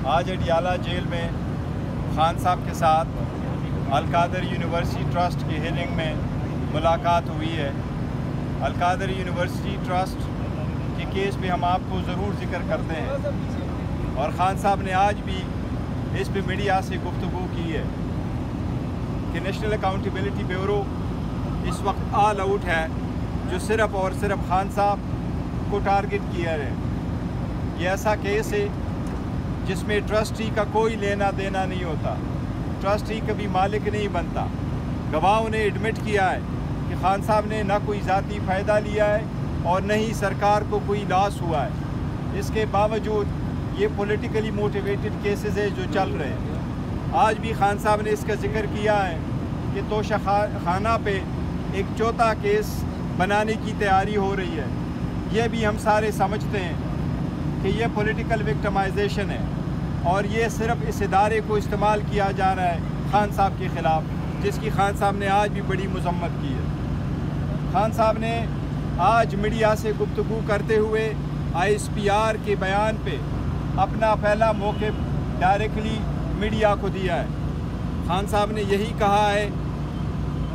آج اڈیالہ جیل میں خان صاحب کے ساتھ القادر یونیورسٹی ٹرسٹ کی ہیئرنگ میں ملاقات ہوئی ہے۔ القادر یونیورسٹی ٹرسٹ کے کیس پہ ہم آپ کو ضرور ذکر کرتے ہیں، اور خان صاحب نے آج بھی اس پہ میڈیا سے گفتگو کی ہے کہ نیشنل اکاؤنٹیبلٹی بیورو اس وقت آل آؤٹ ہے، جو صرف اور صرف خان صاحب کو ٹارگٹ کیا ہے۔ یہ ایسا کیس ہے جس میں ٹرسٹی کا کوئی لینا دینا نہیں ہوتا، ٹرسٹی کبھی مالک نہیں بنتا۔ گواہوں نے ایڈمٹ کیا ہے کہ خان صاحب نے نہ کوئی ذاتی فائدہ لیا ہے اور نہ ہی سرکار کو کوئی لاس ہوا ہے۔ اس کے باوجود یہ پولیٹیکلی موٹیویٹڈ کیسز ہیں جو چل رہے ہیں۔ آج بھی خان صاحب نے اس کا ذکر کیا ہے کہ توشہ خانہ پہ ایک چوتھا کیس بنانے کی تیاری ہو رہی ہے۔ یہ بھی ہم سارے سمجھتے ہیں کہ یہ پولیٹیکل وکٹمائزیشن ہے، اور یہ صرف اس ادارے کو استعمال کیا جا رہا ہے خان صاحب کے خلاف، جس کی خان صاحب نے آج بھی بڑی مذمت کی ہے۔ خان صاحب نے آج میڈیا سے گفتگو کرتے ہوئے ISPR کے بیان پہ اپنا پہلا موقف ڈائریکٹلی میڈیا کو دیا ہے۔ خان صاحب نے یہی کہا ہے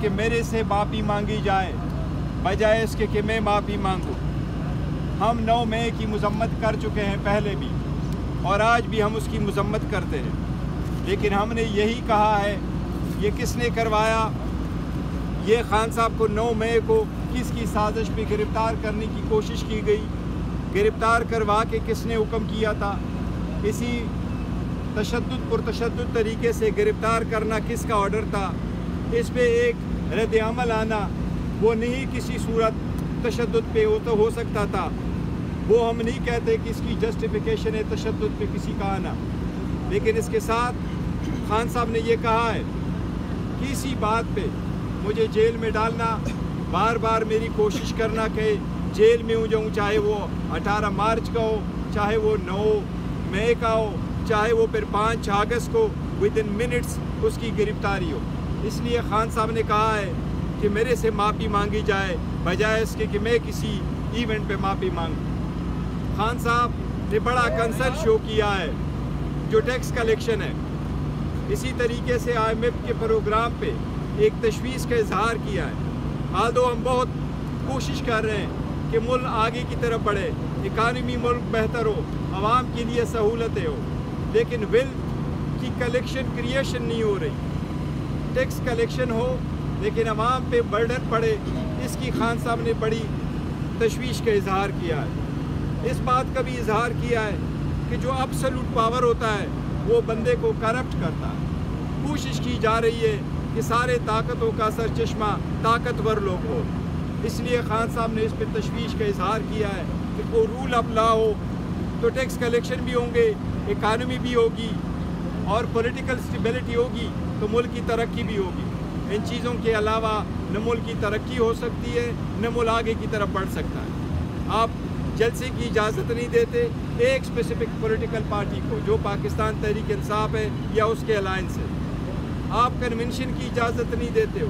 کہ میرے سے معافی مانگی جائے بجائے اس کے کہ میں معافی مانگوں۔ ہم 9 مئی کی مذمت کر چکے ہیں پہلے بھی، اور آج بھی ہم اس کی مذمت کرتے ہیں، لیکن ہم نے یہی کہا ہے یہ کس نے کروایا، یہ خان صاحب کو 9 مئی کو کس کی سازش پہ گرفتار کرنے کی کوشش کی گئی، گرفتار کروا کے کس نے حکم کیا تھا، اسی پرتشدد طریقے سے گرفتار کرنا کس کا آرڈر تھا، اس پہ ایک رد عمل آنا وہ نہیں کسی صورت تشدد پہ ہو سکتا تھا۔ وہ ہم نہیں کہتے کہ اس کی جسٹیفیکیشن ہے تشدد پہ کسی کا آنا، لیکن اس کے ساتھ خان صاحب نے یہ کہا ہے کہ اسی بات پہ مجھے جیل میں ڈالنا، بار بار میری کوشش کرنا کہ جیل میں ہو جاؤں، چاہے وہ 18 مارچ کا ہو، چاہے وہ 9 مئی کا ہو، چاہے وہ پھر 5 اگست کو ودن منٹس اس کی گرفتاری ہو۔ اس لیے خان صاحب نے کہا ہے کہ میرے سے معافی مانگی جائے بجائے اس کے کہ میں کسی ایونٹ پہ معافی مانگوں۔ خان صاحب نے بڑا کنسرن شو کیا ہے جو ٹیکس کلیکشن ہے، اسی طریقے سے IMF کے پروگرام پہ ایک تشویش کا اظہار کیا ہے۔ آلدو ہم بہت کوشش کر رہے ہیں کہ ملک آگے کی طرف بڑھے، اکانومی ملک بہتر ہو، عوام کے لیے سہولتیں ہو، لیکن ویلتھ کی کلیکشن کریشن نہیں ہو رہی۔ ٹیکس کلیکشن ہو لیکن عوام پہ برڈن پڑے، اس کی خان صاحب نے بڑی تشویش کا اظہار کیا ہے۔ اس بات کا بھی اظہار کیا ہے کہ جو ابسولوٹ پاور ہوتا ہے وہ بندے کو کرپٹ کرتا ہے۔ کوشش کی جا رہی ہے کہ سارے طاقتوں کا سرچشمہ طاقتور لوگ ہو، اس لیے خان صاحب نے اس پہ تشویش کا اظہار کیا ہے کہ کوئی رول آف لا ہو تو ٹیکس کلیکشن بھی ہوں گے، اکانومی بھی ہوگی، اور پولیٹیکل سٹیبلٹی ہوگی تو ملک کی ترقی بھی ہوگی۔ ان چیزوں کے علاوہ نہ ملک کی ترقی ہو سکتی ہے، نہ ملک آگے کی طرف بڑھ سکتا ہے۔ آپ جلسے کی اجازت نہیں دیتے ایک اسپیسیفک پولیٹیکل پارٹی کو جو پاکستان تحریک انصاف ہے یا اس کے الائنس ہے۔ آپ کنونشن کی اجازت نہیں دیتے ہو،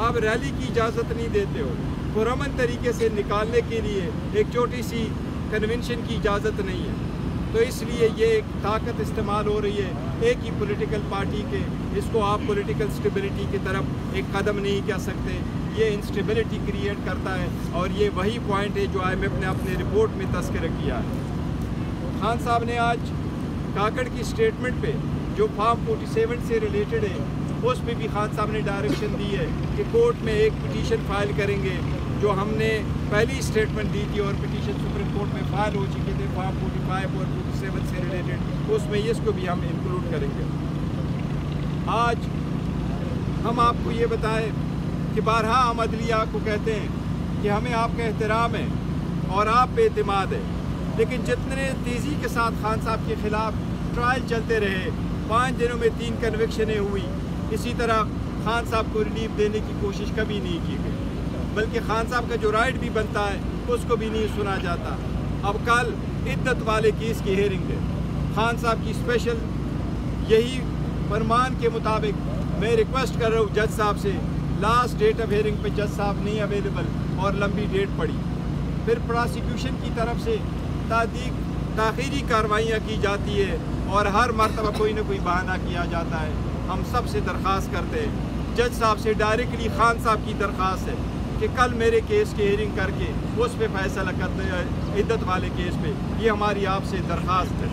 آپ ریلی کی اجازت نہیں دیتے ہو، پرامن طریقے سے نکالنے کے لیے ایک چھوٹی سی کنونشن کی اجازت نہیں ہے۔ تو اس لیے یہ ایک طاقت استعمال ہو رہی ہے ایک ہی پولیٹیکل پارٹی کے، اس کو آپ پولیٹیکل سٹیبلٹی کی طرف ایک قدم نہیں کہہ سکتے، یہ انسٹیبلٹی کریٹ کرتا ہے، اور یہ وہی پوائنٹ ہے جو IMF نے اپنے رپورٹ میں تذکرہ کیا ہے۔ خان صاحب نے آج کاکڑ کی سٹیٹمنٹ پہ جو فارم 47 سے ریلیٹڈ ہے اس پہ بھی خان صاحب نے ڈائریکشن دی ہے کہ کورٹ میں ایک پٹیشن فائل کریں گے، جو ہم نے پہلی سٹیٹمنٹ دی تھی اور پٹیشن سپریم کورٹ میں فائل ہو چکی تھے فارم 45 اور 47 سے ریلیٹڈ، اس میں اس کو بھی ہم انکلوڈ کریں گے۔ آج ہم آپ کو یہ بتائیں کہ بارہا ہم عدلیہ کو کہتے ہیں کہ ہمیں آپ کا احترام ہے اور آپ پہ اعتماد ہے، لیکن جتنے تیزی کے ساتھ خان صاحب کے خلاف ٹرائل چلتے رہے، 5 دنوں میں 3 کنوکشنیں ہوئی، اسی طرح خان صاحب کو ریلیف دینے کی کوشش کبھی نہیں کی گئی، بلکہ خان صاحب کا جو رائٹ بھی بنتا ہے اس کو بھی نہیں سنا جاتا۔ اب کل عدت والے کیس کی ہیئرنگ ہے، خان صاحب کی اسپیشل یہی فرمان کے مطابق میں ریکویسٹ کر رہا ہوں جج صاحب سے، لاسٹ ڈیٹ آف ہیئرنگ پہ جج صاحب نہیں اویلیبل اور لمبی ڈیٹ پڑی، پھر پراسیکیوشن کی طرف سے تحقیق تاخیری کارروائیاں کی جاتی ہے اور ہر مرتبہ کوئی نہ کوئی بہانہ کیا جاتا ہے. ہم سب سے درخواست کرتے ہیں, جج صاحب سے ڈائریکٹلی خان صاحب کی درخواست ہے کہ کل میرے کیس کی ہیئرنگ کر کے اس پہ فیصلہ کرتے ہیں, عدت والے کیس پہ. یہ ہماری آپ سے درخواست ہے.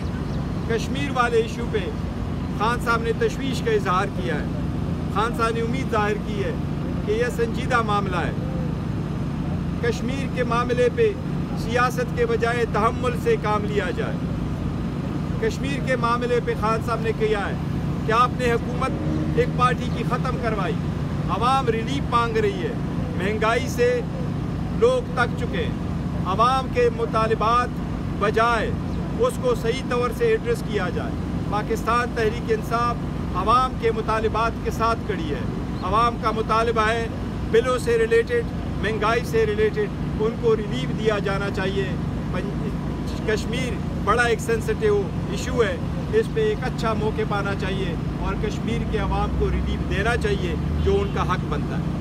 کشمیر والے ایشو پہ خان صاحب نے تشویش کا اظہار کیا ہے. خان صاحب نے امید ظاہر کی ہے کہ یہ سنجیدہ معاملہ ہے. کشمیر کے معاملے پہ سیاست کے بجائے تحمل سے کام لیا جائے. کشمیر کے معاملے پہ خان صاحب نے کہا ہے کہ آپ نے حکومت ایک پارٹی کی ختم کروائی, عوام ریلیف مانگ رہی ہے, مہنگائی سے لوگ تک چکے ہیں. عوام کے مطالبات بجائے اس کو صحیح طور سے ایڈریس کیا جائے. پاکستان تحریک انصاف عوام کے مطالبات کے ساتھ کھڑی ہے. عوام کا مطالبہ ہے بلوں سے ریلیٹڈ, مہنگائی سے ریلیٹڈ, ان کو ریلیف دیا جانا چاہیے. کشمیر بڑا ایک سینسٹیو ایشو ہے, اس پہ ایک اچھا موقع پانا چاہیے اور کشمیر کے عوام کو ریلیف دینا چاہیے جو ان کا حق بنتا ہے.